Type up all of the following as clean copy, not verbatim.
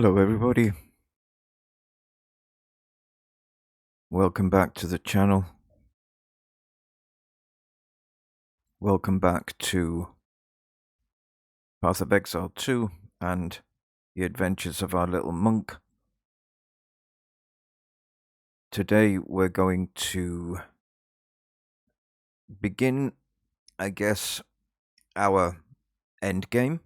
Hello everybody, welcome back to the channel. Welcome back to Path of Exile 2 and the adventures of our little monk. Today we're going to begin, I guess, our end game.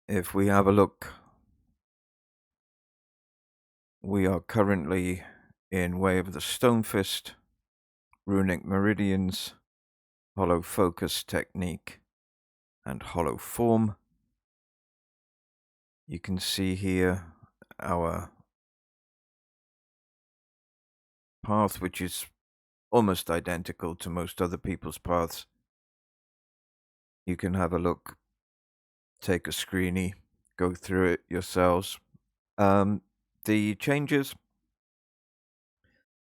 If we have a look, we are currently in Way of the Stone Fist, Runic Meridians, Hollow Focus Technique, and Hollow Form. You can see here our path, which is almost identical to most other people's paths. You can have a look, take a screeny, go through it yourselves. The changes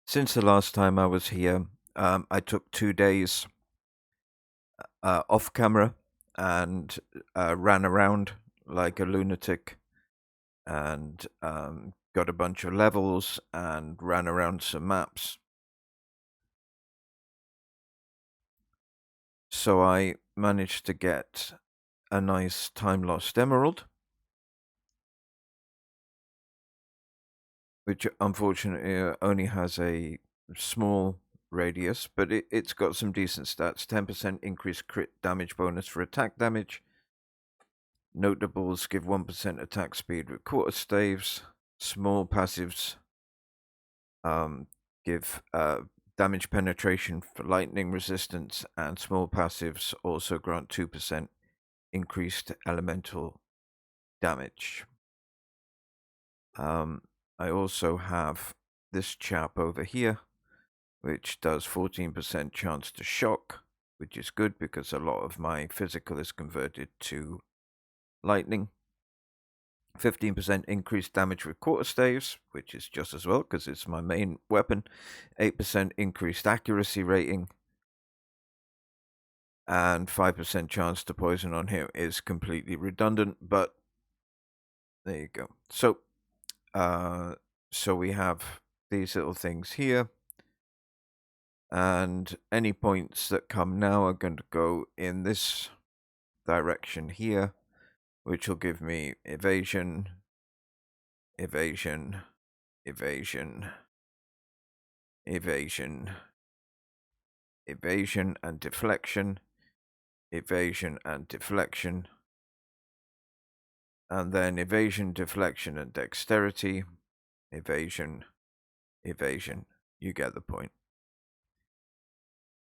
since the last time I was here, I took 2 days off camera and ran around like a lunatic and got a bunch of levels and ran around some maps. So I managed to get a nice time lost emerald, which unfortunately only has a small radius, but it's got some decent stats. 10% increased crit damage bonus for attack damage. Notables give 1% attack speed with quarter staves. Small passives give damage penetration for lightning resistance, and small passives also grant 2% increased elemental damage. I also have this chap over here, which does 14% chance to shock, which is good because a lot of my physical is converted to lightning. 15% increased damage with quarterstaves, which is just as well because it's my main weapon. 8% increased accuracy rating. And 5% chance to poison on him is completely redundant, but there you go. So we have these little things here. And any points that come now are going to go in this direction here, which will give me evasion, evasion, evasion, evasion, evasion and deflection, evasion and deflection, and then evasion, deflection, and dexterity, evasion, evasion. You get the point.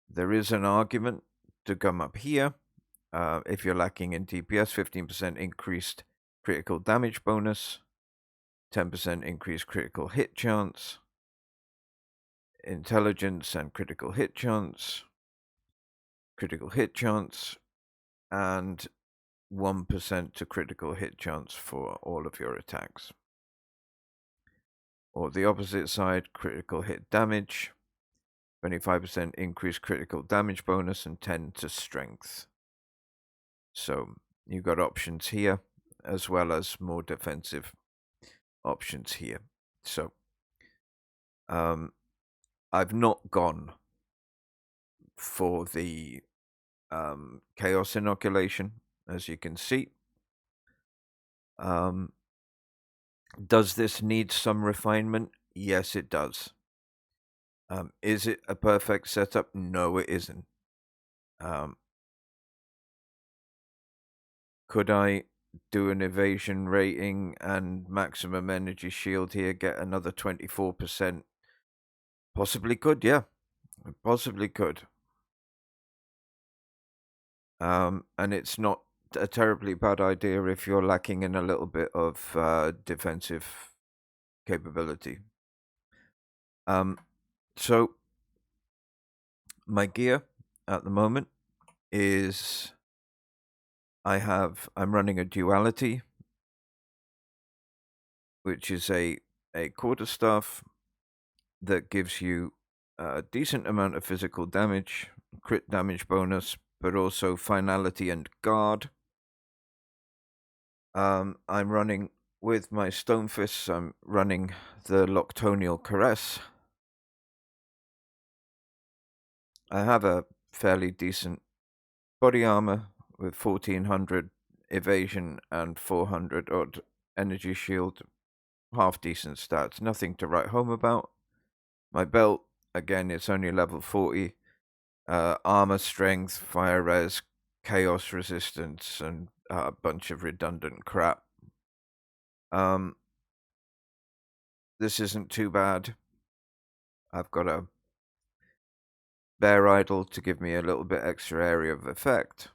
There is an argument to come up here. If you're lacking in DPS, 15% increased critical damage bonus, 10% increased critical hit chance, intelligence and critical hit chance, and 1% to critical hit chance for all of your attacks. Or the opposite side, critical hit damage, 25% increased critical damage bonus, and 10 to strength. So you've got options here, as well as more defensive options here. So I've not gone for the chaos inoculation, as you can see. Does this need some refinement? Yes, it does. Is it a perfect setup? No, it isn't. Could I do an evasion rating and maximum energy shield here, get another 24%? Possibly could, yeah. Possibly could. And it's not a terribly bad idea if you're lacking in a little bit of defensive capability. So my gear at the moment is I'm running a duality, which is a quarterstaff that gives you a decent amount of physical damage, crit damage bonus, but also finality and guard. I'm running with my stone fists. I'm running the Loctonial Caress. I have a fairly decent body armor with 1400 evasion and 400 odd energy shield. Half decent stats, nothing to write home about. My belt, again, it's only level 40. Armor strength, fire res, chaos resistance, and a bunch of redundant crap. This isn't too bad. I've got a bear idol to give me a little bit extra area of effect.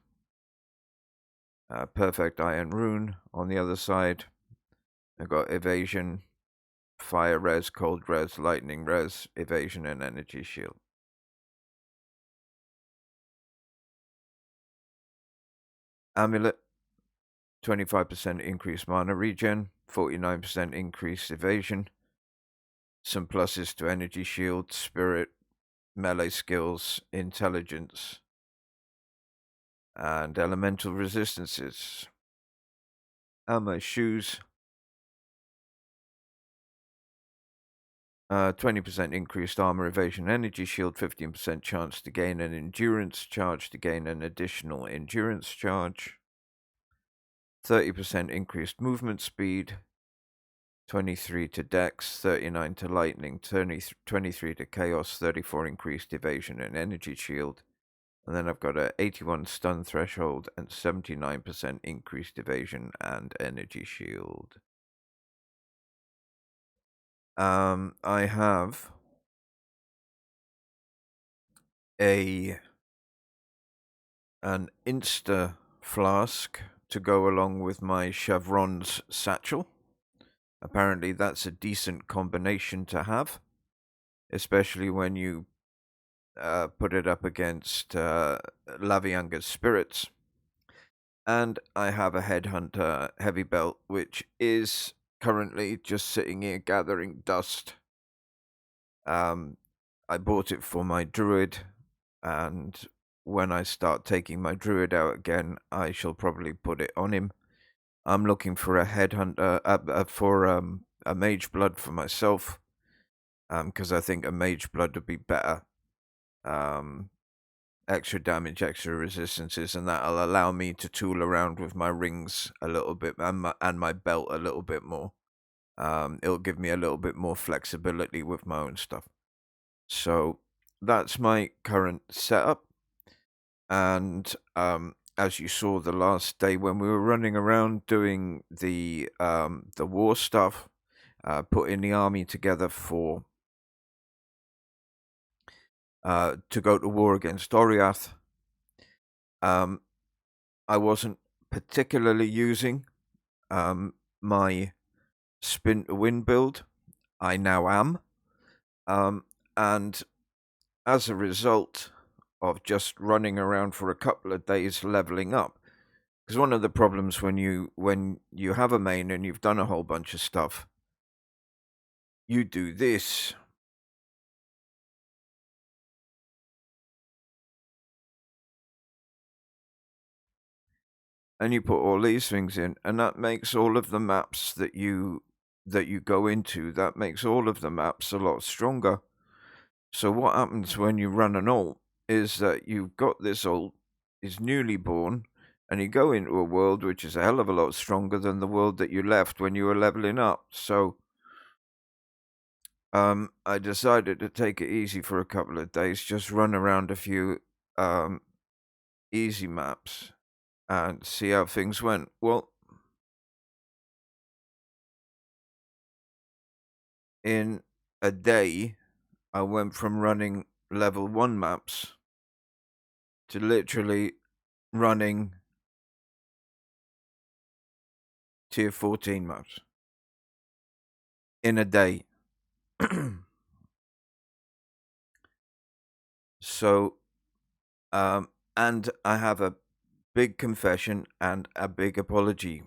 Perfect iron rune on the other side. I've got evasion, fire res, cold res, lightning res, evasion, and energy shield. Amulet, 25% increased mana regen, 49% increased evasion, some pluses to energy shield, spirit, melee skills, intelligence, and elemental resistances. And my shoes, 20% increased armor, evasion, energy shield, 15% chance to gain an endurance charge to gain an additional endurance charge, 30% increased movement speed, 23 to dex, 39 to lightning, 23 to chaos, 34 increased evasion and energy shield. And then I've got a 81 stun threshold and 79% increased evasion and energy shield. I have an insta flask to go along with my chevrons satchel. Apparently that's a decent combination to have, especially when you put it up against Lavianga's spirits. And I have a headhunter heavy belt, which is currently just sitting here gathering dust. I bought it for my druid, and when I start taking my druid out again, I shall probably put it on him. I'm looking for a headhunter, for a mage blood for myself, because I think a mage blood would be better. Extra damage, extra resistances, and that'll allow me to tool around with my rings a little bit and my belt a little bit more. It'll give me a little bit more flexibility with my own stuff. So that's my current setup. And as you saw the last day when we were running around doing the war stuff, putting the army together for to go to war against Oriath, I wasn't particularly using my spin to win build. I now am. And as a result of just running around for a couple of days leveling up, because one of the problems when you have a main and you've done a whole bunch of stuff, you do this, and you put all these things in, and that makes all of the maps that you go into, that makes all of the maps a lot stronger. So what happens when you run an ult is that you've got this ult, is newly born, and you go into a world which is a hell of a lot stronger than the world that you left when you were leveling up. So I decided to take it easy for a couple of days, just run around a few easy maps and see how things went. Well, in a day, I went from running level 1 maps to literally running tier 14 maps in a day. So, and I have a big confession and a big apology.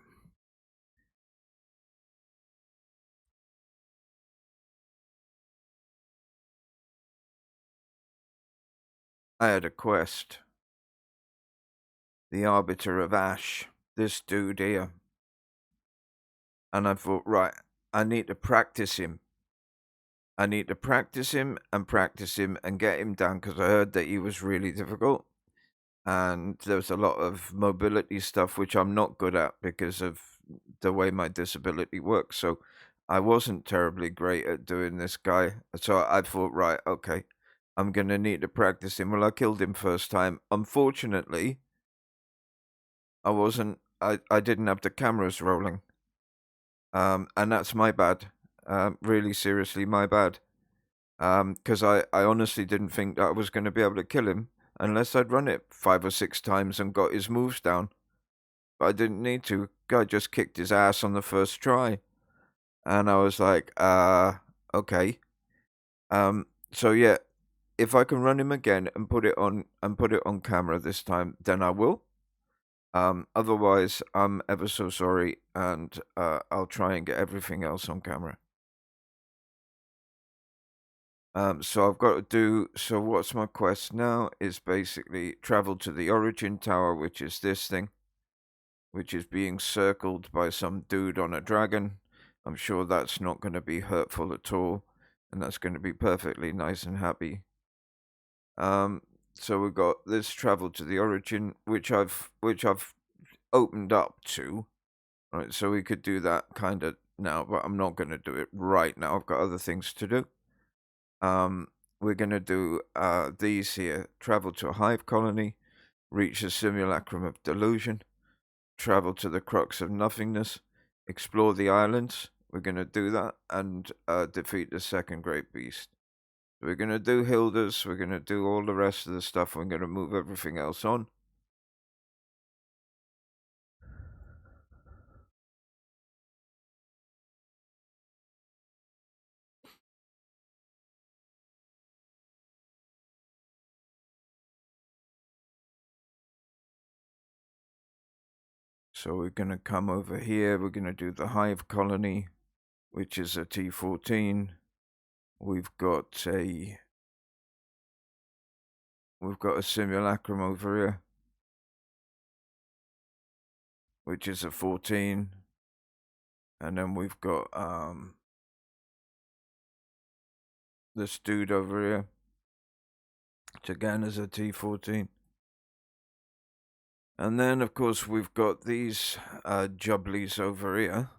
I had a quest. The Arbiter of Ash, this dude here, And I thought, right, I need to practice him. I need to practice him and get him down, because I heard that he was really difficult. And there was a lot of mobility stuff, which I'm not good at because of the way my disability works. So I wasn't terribly great at doing this guy. So I thought, right, okay, I'm going to need to practice him. Well, I killed him first time. Unfortunately, I didn't have the cameras rolling. And that's my bad. Really seriously, my bad. Because I honestly didn't think that I was going to be able to kill him unless I'd run it 5 or 6 times and got his moves down. But I didn't need to. Guy just kicked his ass on the first try. And I was like, okay. So yeah, if I can run him again and put it on camera this time, then I will. Otherwise, I'm ever so sorry, and I'll try and get everything else on camera. So I've got to do. So what's my quest now? Is basically travel to the origin tower, which is this thing, which is being circled by some dude on a dragon. I'm sure that's not going to be hurtful at all, and that's going to be perfectly nice and happy. So we've got this travel to the origin, which I've opened up to. Right, so we could do that kind of now, but I'm not going to do it right now. I've got other things to do. We're going to do these here. Travel to a hive colony, reach the simulacrum of delusion, travel to the crux of nothingness, explore the islands. We're going to do that, and defeat the second great beast. We're going to do Hilda's. We're going to do all the rest of the stuff. We're going to move everything else on. So we're going to come over here. We're going to do the Hive Colony, which is a T14. We've got a simulacrum over here, which is a 14. And then we've got this dude over here, which again is a T14. And then, of course, we've got these jubblies over here,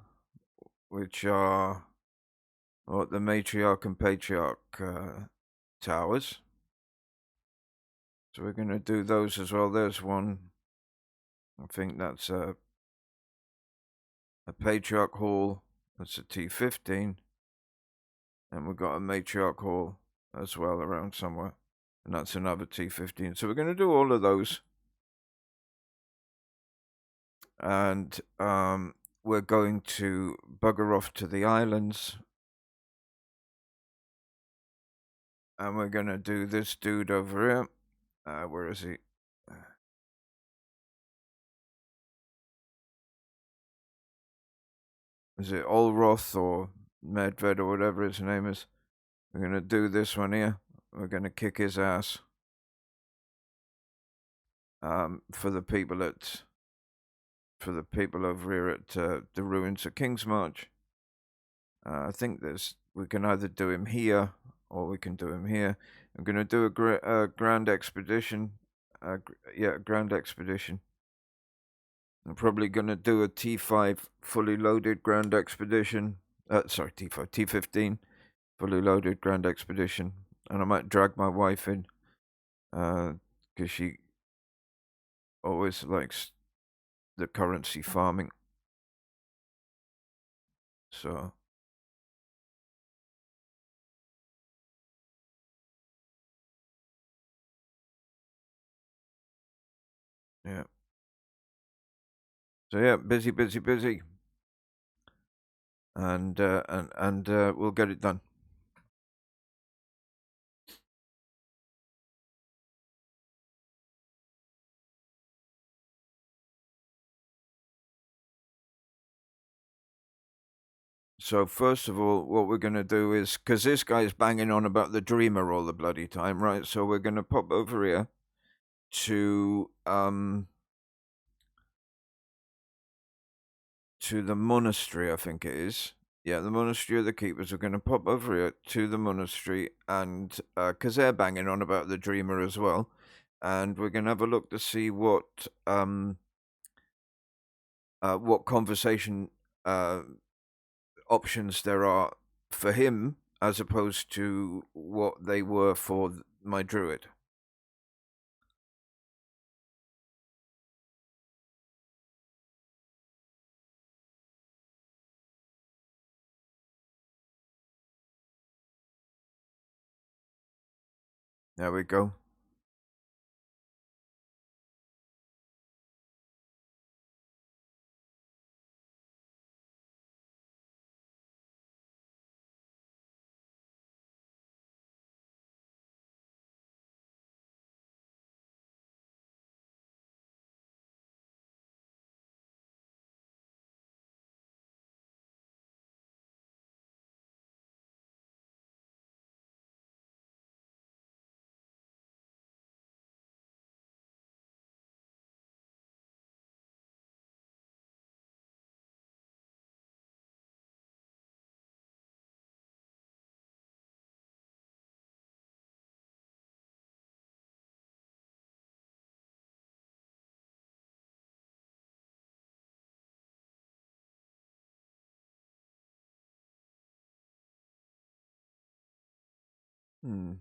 which are the matriarch and patriarch towers. So we're going to do those as well. There's one. I think that's a patriarch hall. That's a T15. And we've got a matriarch hall as well around somewhere. And that's another T15. So we're going to do all of those. And we're going to bugger off to the islands. And we're going to do this dude over here. Where is he? Is it Olroth or Medved or whatever his name is? We're going to do this one here. We're going to kick his ass. For the people over here at the ruins of Kingsmarch. I think we can either do him here or we can do him here. I'm going to do a grand expedition. Grand expedition. I'm probably going to do a T5 fully loaded grand expedition. Sorry, T5, T15 fully loaded grand expedition. And I might drag my wife in, because she always likes the currency farming. So yeah. So yeah, busy. And we'll get it done. So first of all, what we're going to do is, because this guy's banging on about the Dreamer all the bloody time, right? So we're going to pop over here to to the monastery, I think it is. Yeah, the monastery of the keepers. We're going to pop over here to the monastery, and because they're banging on about the dreamer as well, and we're going to have a look to see what conversation options there are for him as opposed to what they were for my druid. There we go. Hmm.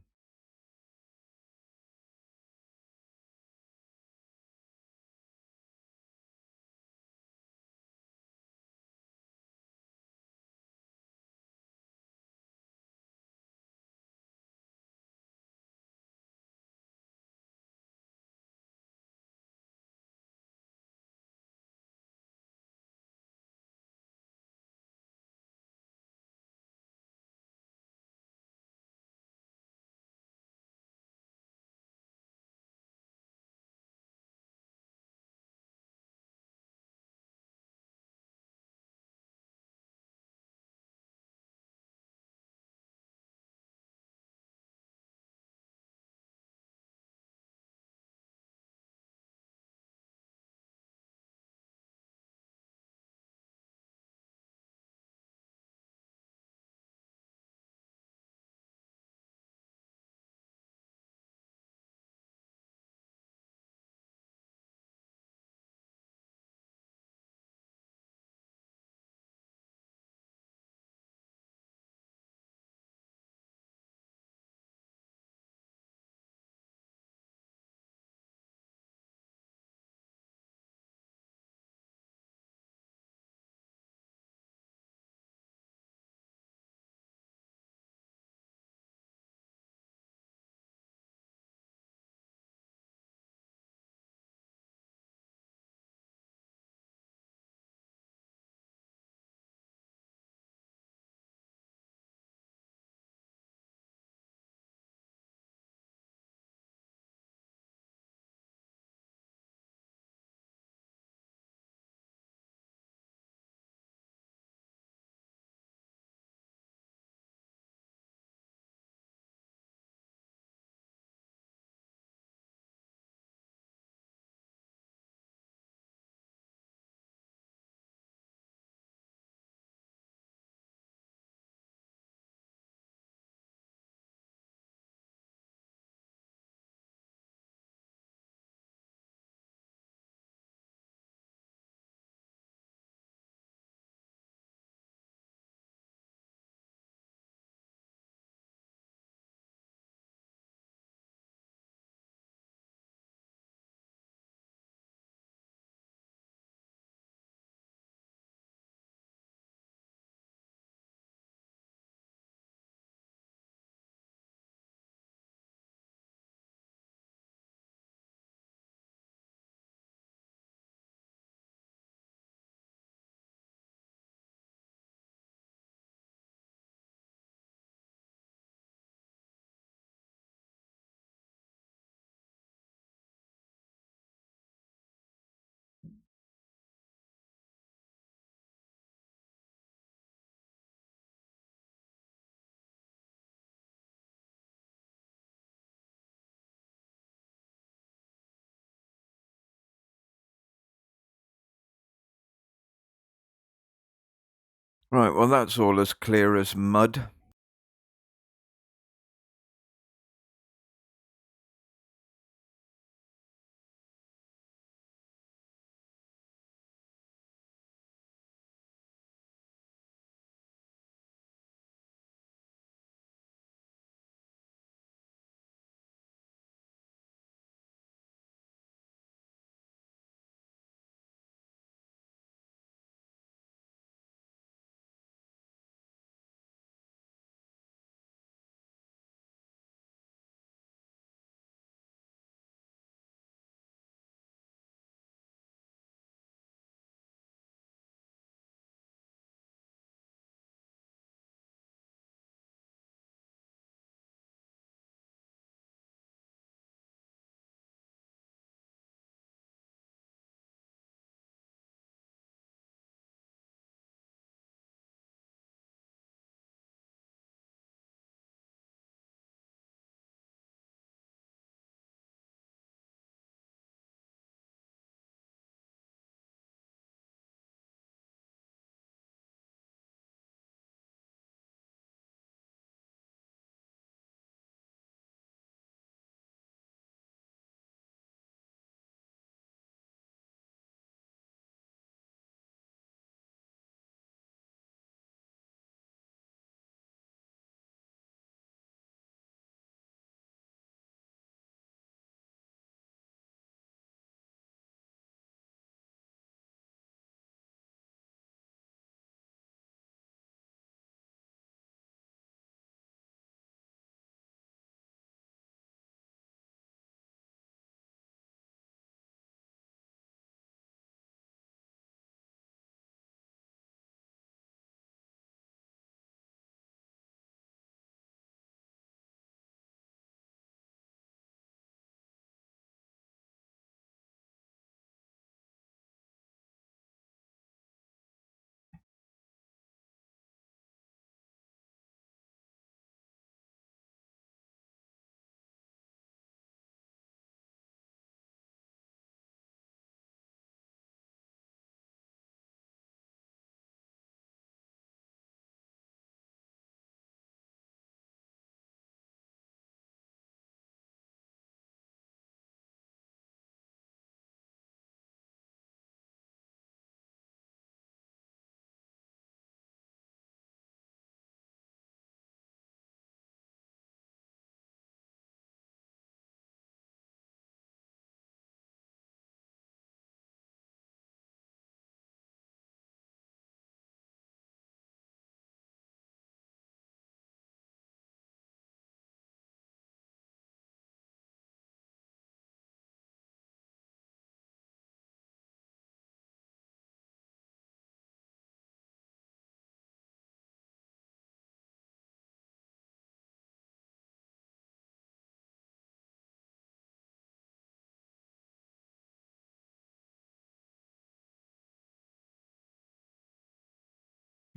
Right, well, that's all as clear as mud.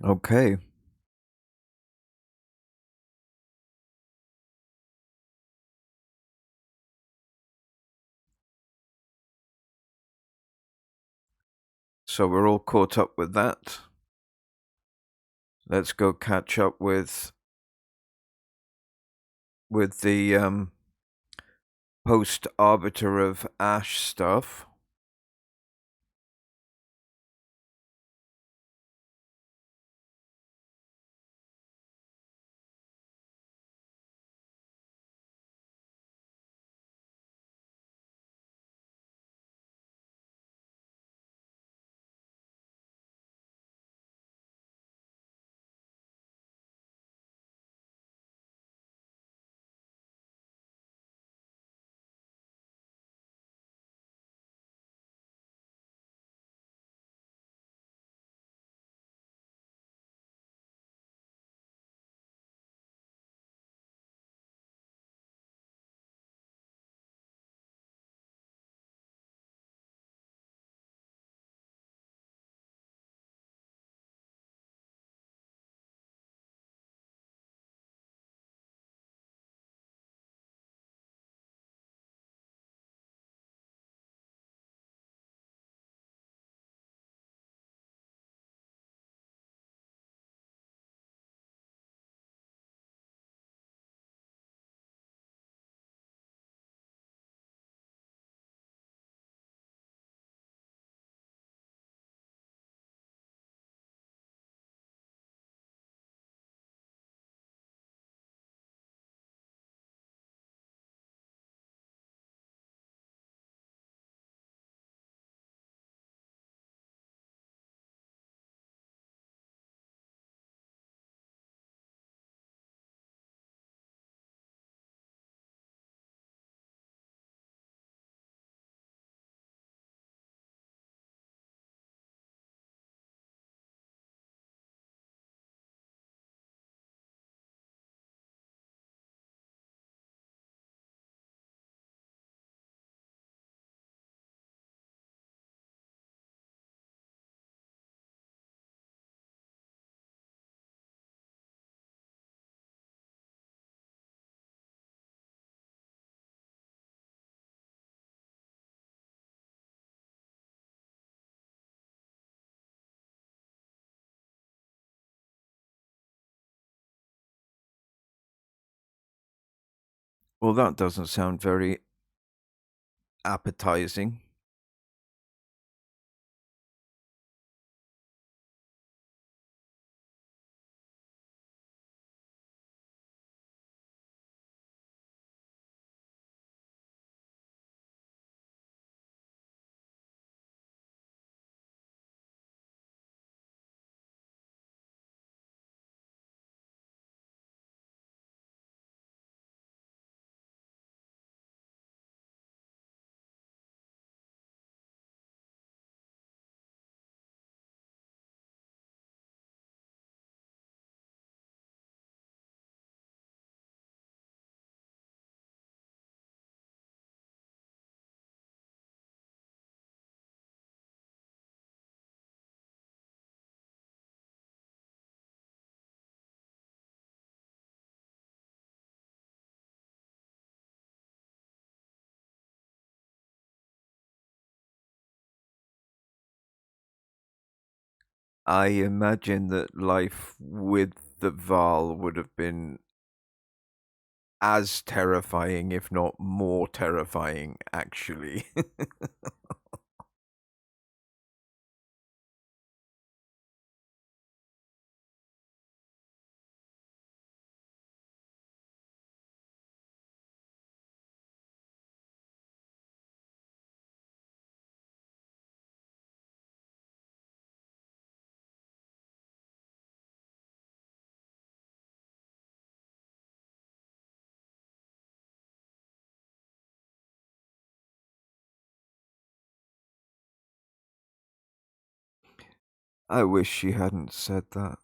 Okay. So we're all caught up with that. Let's go catch up with the post Arbiter of Ash stuff. Well, that doesn't sound very appetizing. I imagine that life with the Val would have been as terrifying, if not more terrifying, actually. I wish she hadn't said that.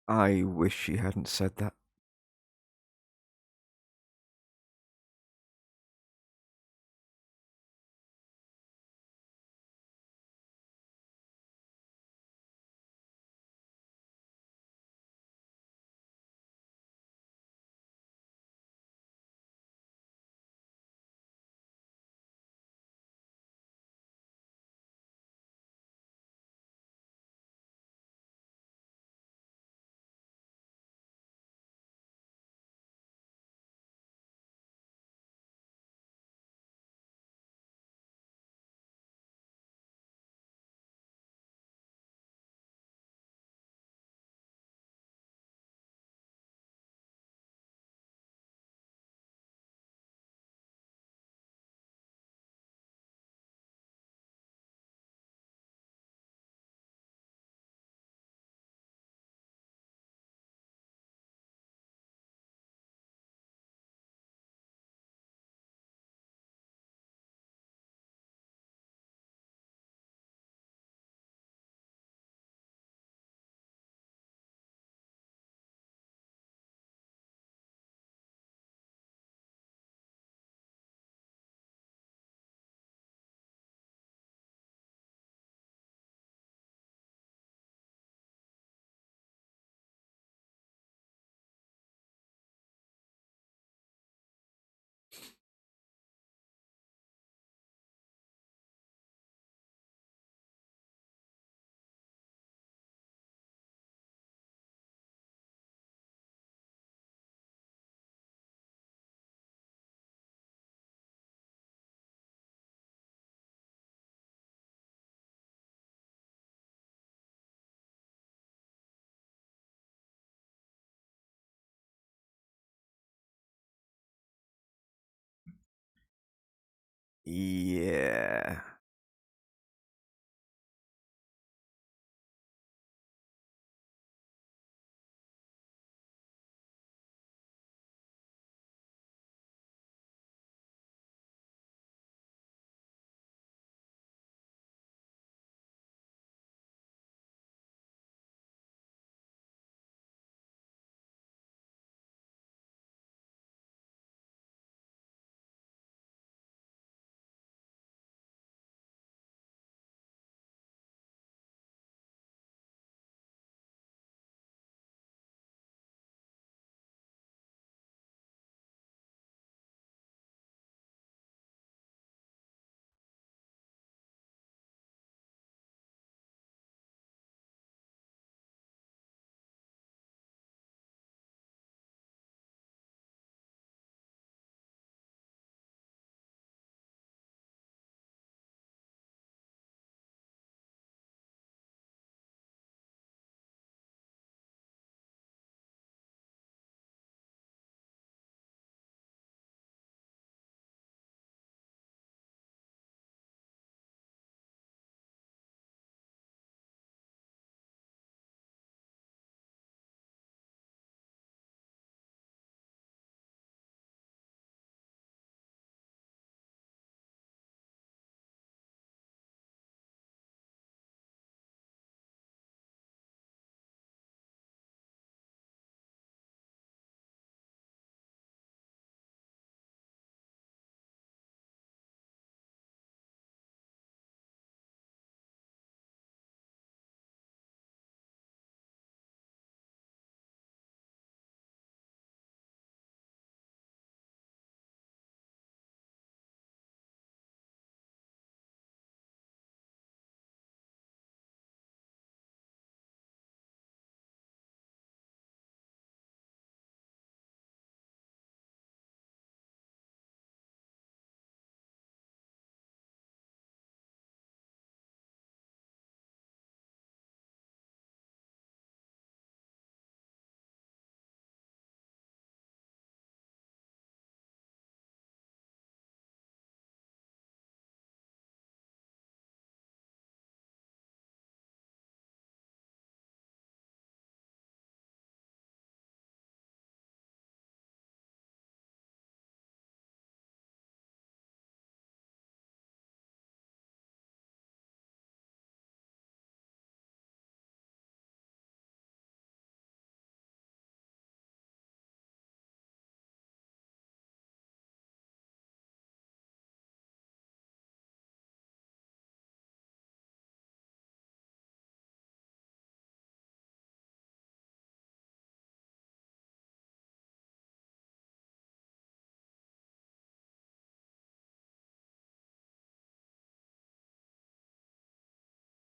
I wish she hadn't said that. Yeah.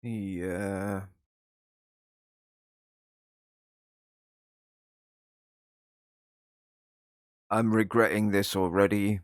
Yeah. I'm regretting this already.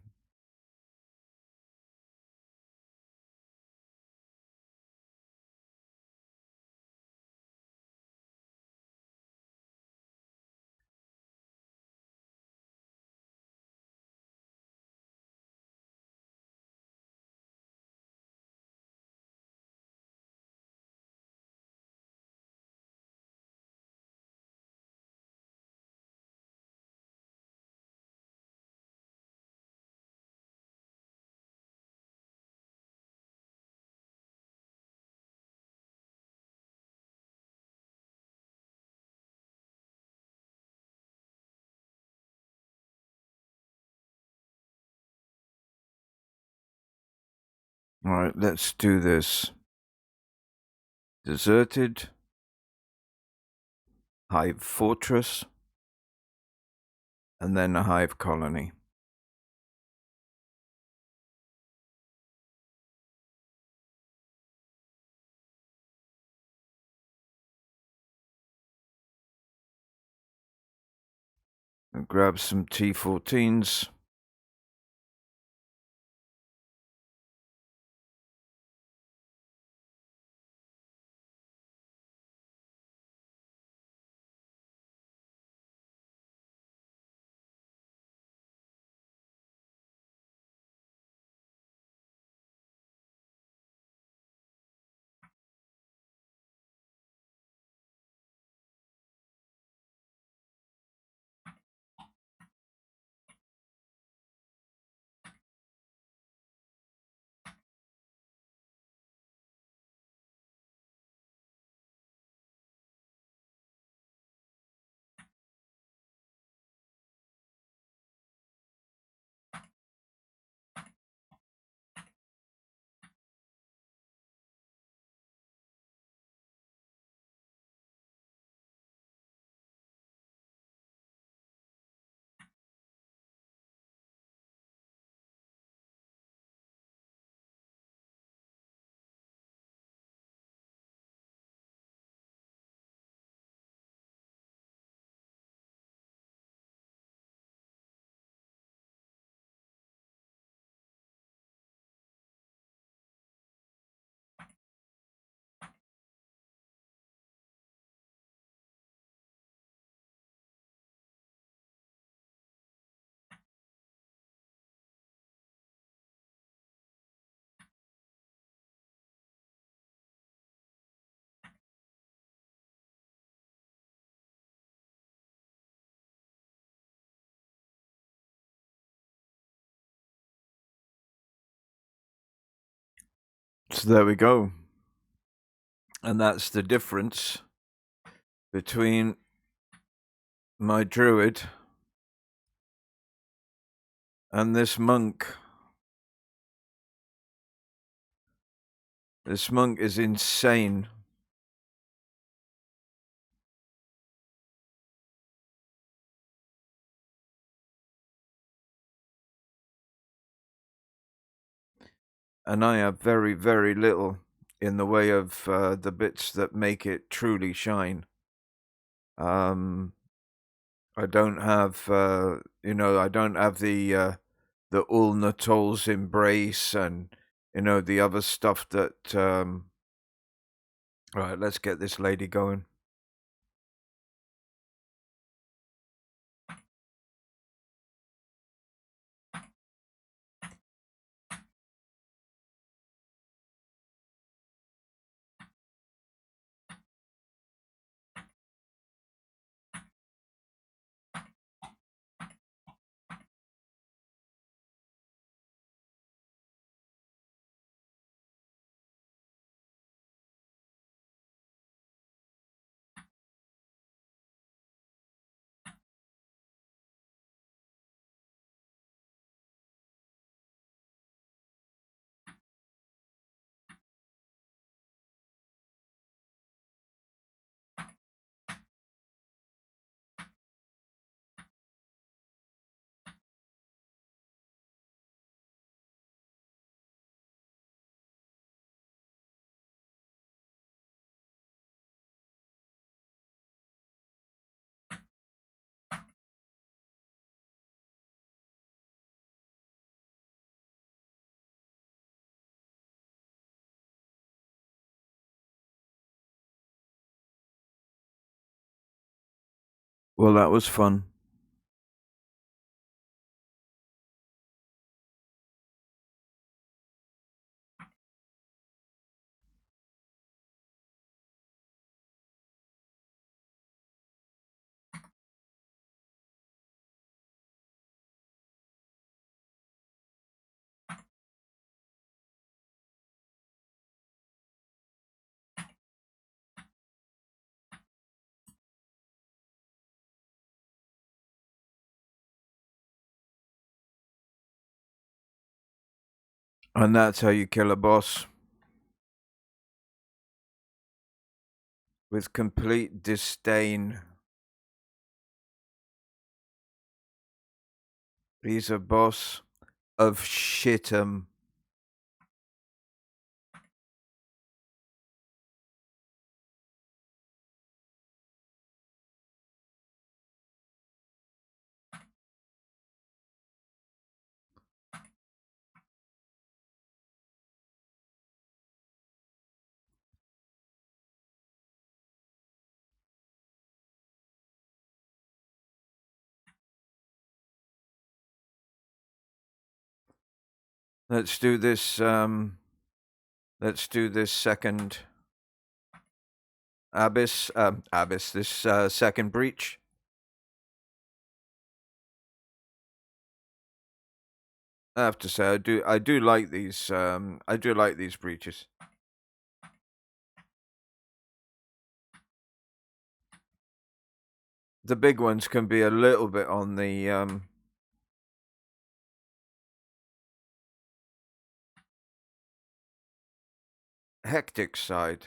All right, let's do this. Deserted, Hive Fortress, and then a Hive Colony. And grab some T14s. So there we go. And that's the difference between my druid and this monk. This monk is insane. And I have very, very little in the way of the bits that make it truly shine. I don't have, I don't have the Ulnatol's embrace and, the other stuff that. Right, let's get this lady going. Well, that was fun. And that's how you kill a boss. With complete disdain. He's a boss of shitum. Let's do this. Let's do this second abyss. This second breach. I have to say, I do like these. I do like these breaches. The big ones can be a little bit on the hectic side.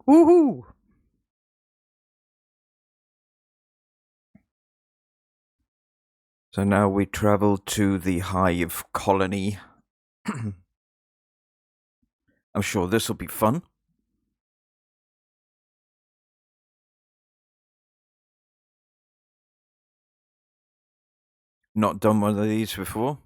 Woohoo! So now we travel to the Hive Colony. I'm sure this will be fun. Not done one of these before.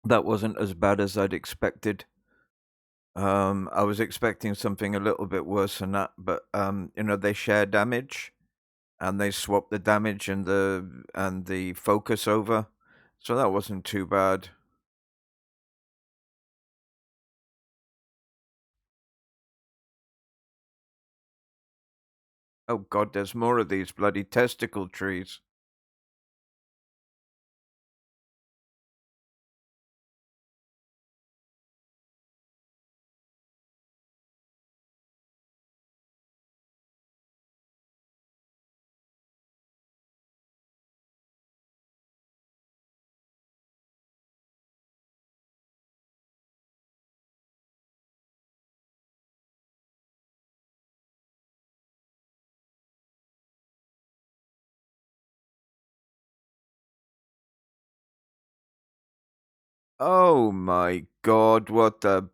that wasn't as bad as I'd expected. I was expecting something a little bit worse than that, but you know, they share damage and they swap the damage and the focus over, so that wasn't too bad. Oh god, there's more of these bloody testicle trees. Oh my god, what the...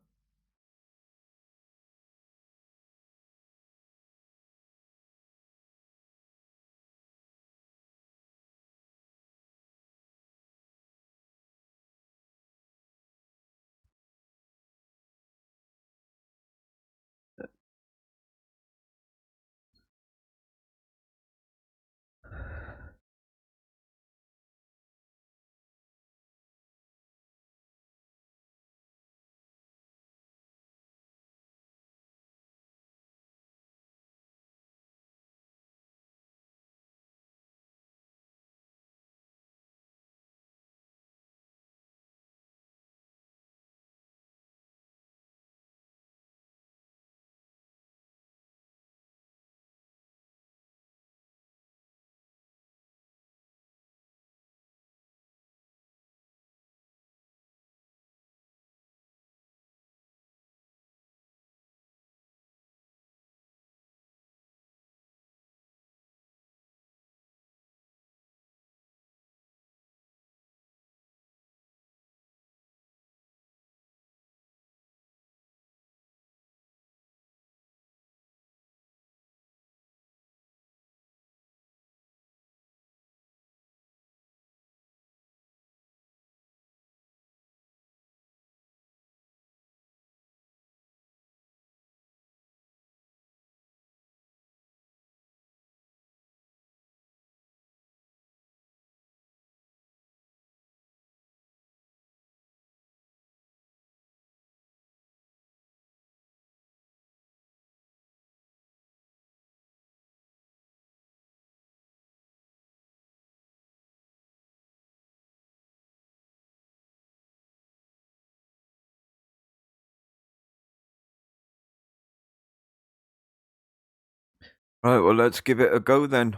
Right, well, let's give it a go then.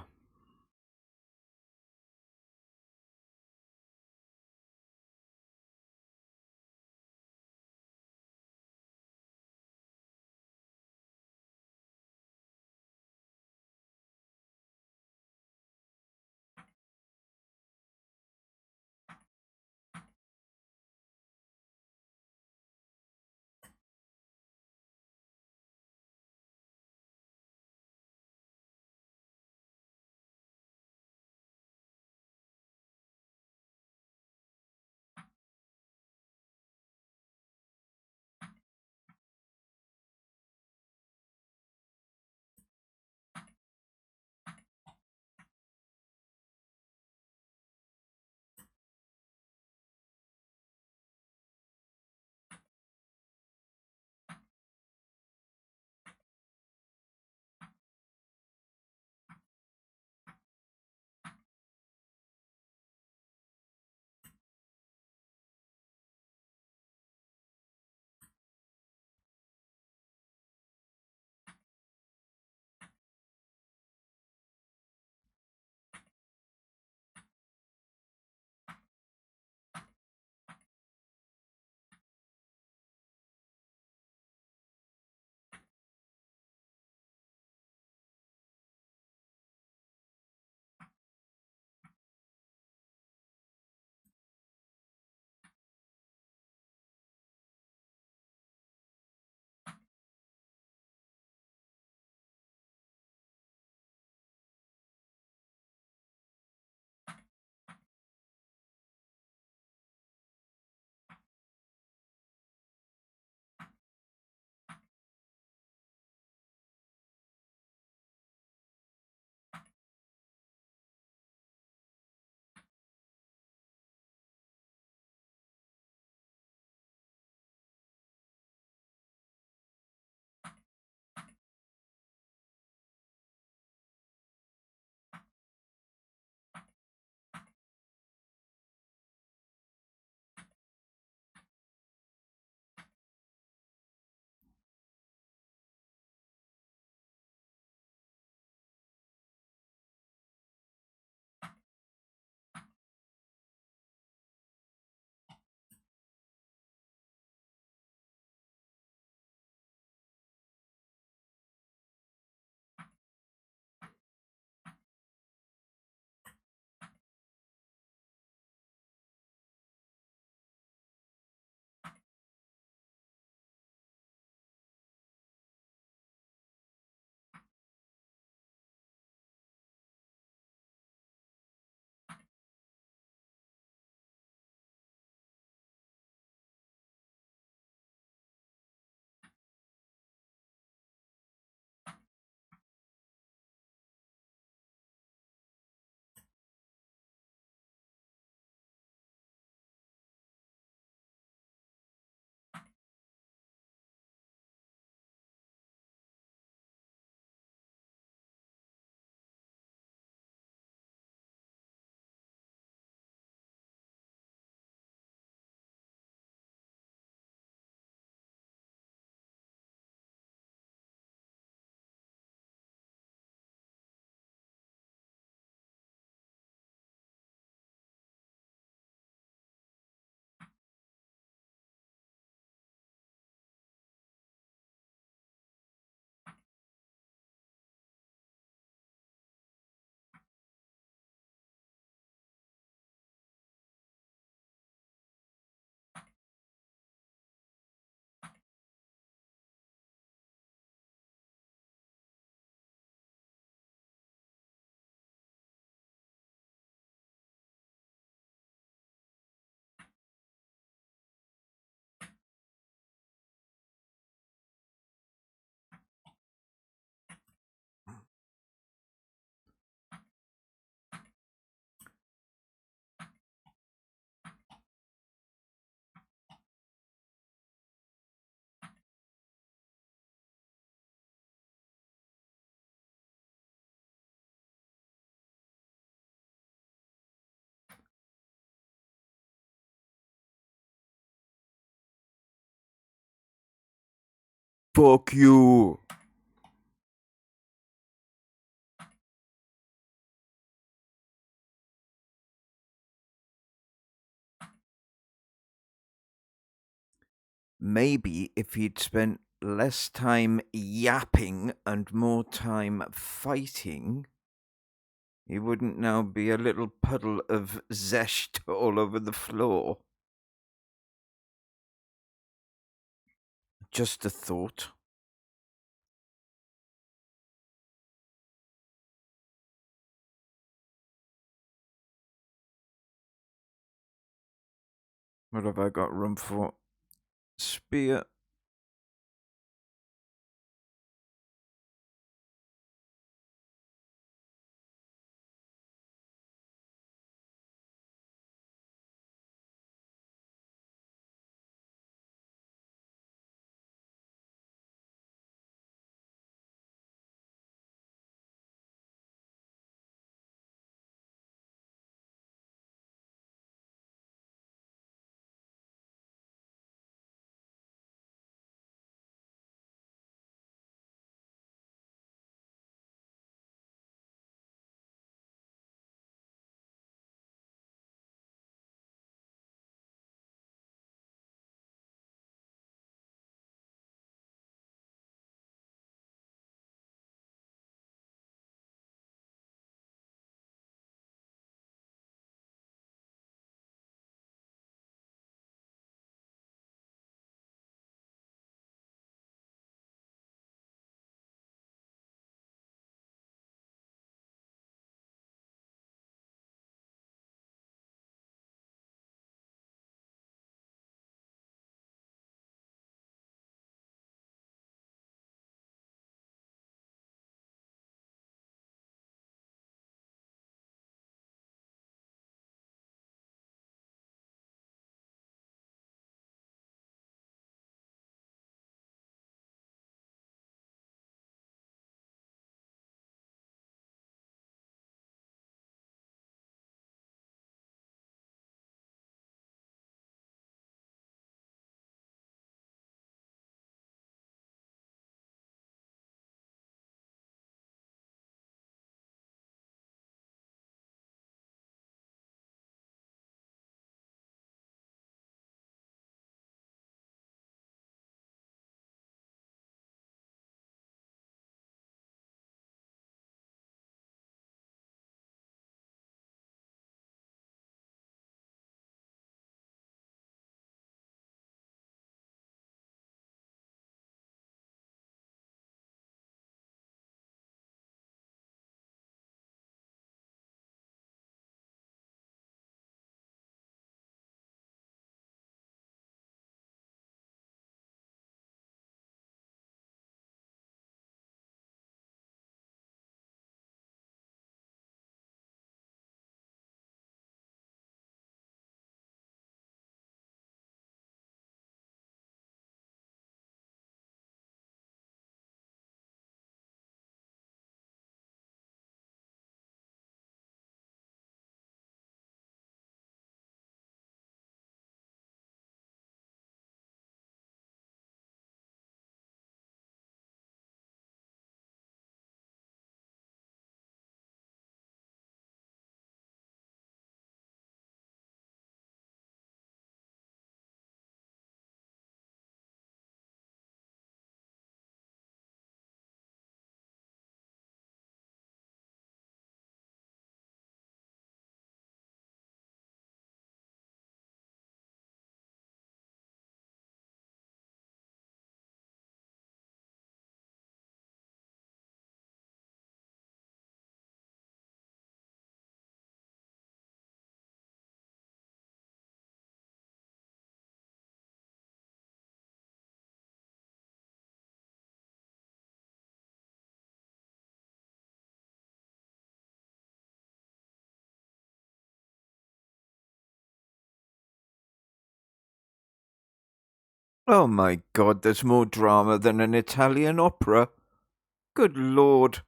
Fuck you. Maybe if he'd spent less time yapping and more time fighting, he wouldn't now be a little puddle of zesht all over the floor. Just a thought. What have I got room for? Spear. Oh my god, there's more drama than an Italian opera. Good lord.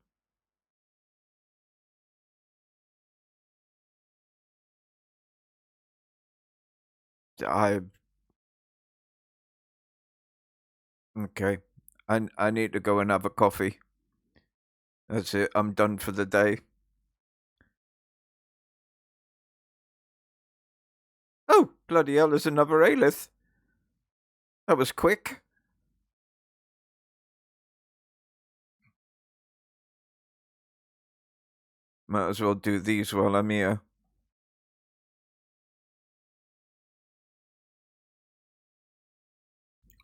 Okay. I need to go and have a coffee. That's it. I'm done for the day. Oh, bloody hell, there's another Aelith. That was quick. Might as well do these while I'm here.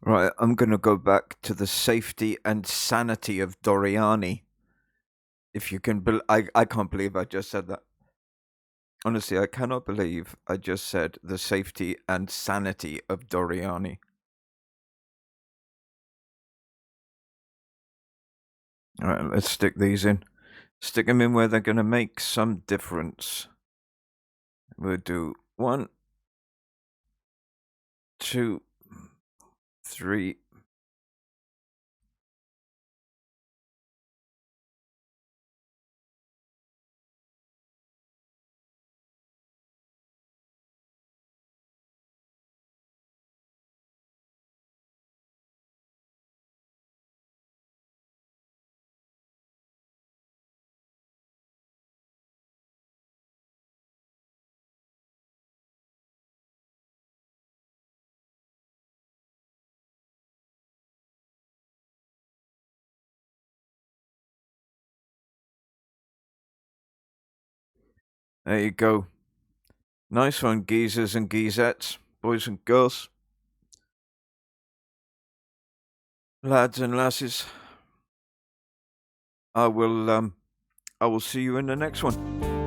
Right, I'm going to go back to the safety and sanity of Doriani. If you can, I can't believe I just said that. Honestly, I cannot believe I just said the safety and sanity of Doriani. All right, let's stick these in. Stick them in where they're going to make some difference. We'll do 1, 2, 3. There you go. Nice one, geezers and geezettes, boys and girls, lads and lasses. I will see you in the next one.